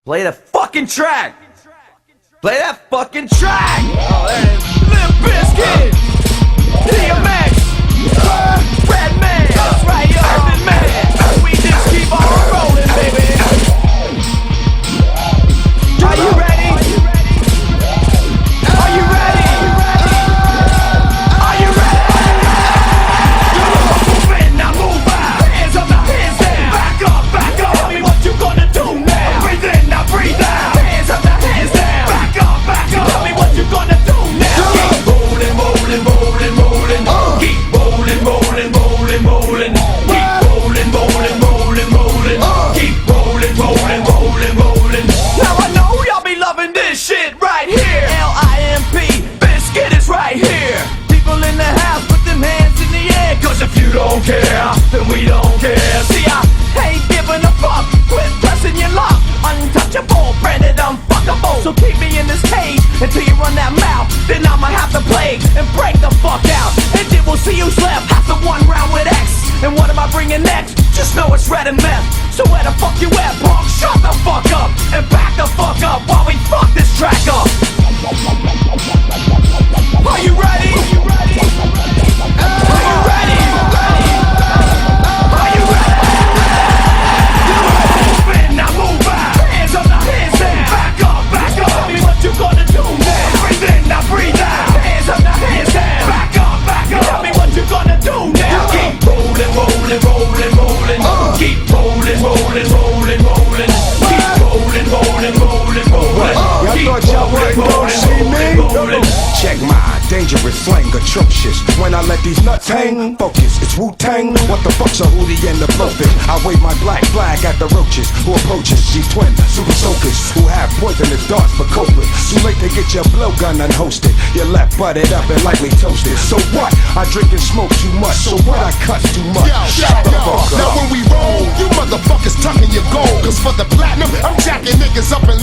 Play the fucking track! Play that fucking track! Oh, there it is. Limp Bizkit! DMX! Redman! That's right, yo! Urban Man! We just keep on rolling, baby! Are you ready? Are you ready? Are you ready? Move in, now move out! Hands up, now hands down! Back up, back up! Tell me what you gonna do now! Breathe in, now breathe out! Hands up, now hands down! Back up, back up! Tell me what you gonna do now! Keep rolling, rolling, rolling, rolling! Keep rolling, rolling, rolling, rolling! Keep rolling, rolling, rolling, rolling! Keep rolling, rolling, rolling, rolling! Now I know y'all be loving this shit right here! L-I-M-P, Bizkit is right here! People in the house, put them hands in the air! Cause if you don't care, then we don't care! See, I ain't giving a fuck! Quit pressing your luck! Untouchable, branded unfuckable! So keep me in this cage until you run that mouth! Then I'ma have to play and break the fuck out! And then we'll see who's left after one round with X! And what am I bringing next? Just know it's red and meth! So where the fuck you at, punk? Shut the fuck up! And back the fuck up while we fuck this track up! Are you ready? Are you ready? Are you ready? Are you ready? Move in, now move out! Hands up, now hands down! Back up, back up! Tell me what you gonna do now! Breathe in, now breathe out! Hands up, now hands down! Back up, back up! Tell me what you gonna do now! Keep rolling, rolling, rolling, rolling! Keep rolling, rolling, rolling, rolling! Keep rolling, rolling, rolling, rolling! Y'all thought y'all weren't gonna see me? Check my dangerous slang, atrocious. When I let these nuts hang, focus, it's Wu-Tang. What the fuck's a hoodie and the blowfish? I wave my black flag at the roaches who approaches G-Twin, super soakers who have poisonous darts for culprits. Too late to get your blowgun unhosted. Your left butted up and lightly toasted. So what? I drink and smoke too much. So what? I cuss too much. Shut the fuck up. Now when we roll, you motherfuckers tucking your gold. Cause for the platinum, I'm jacking niggas up and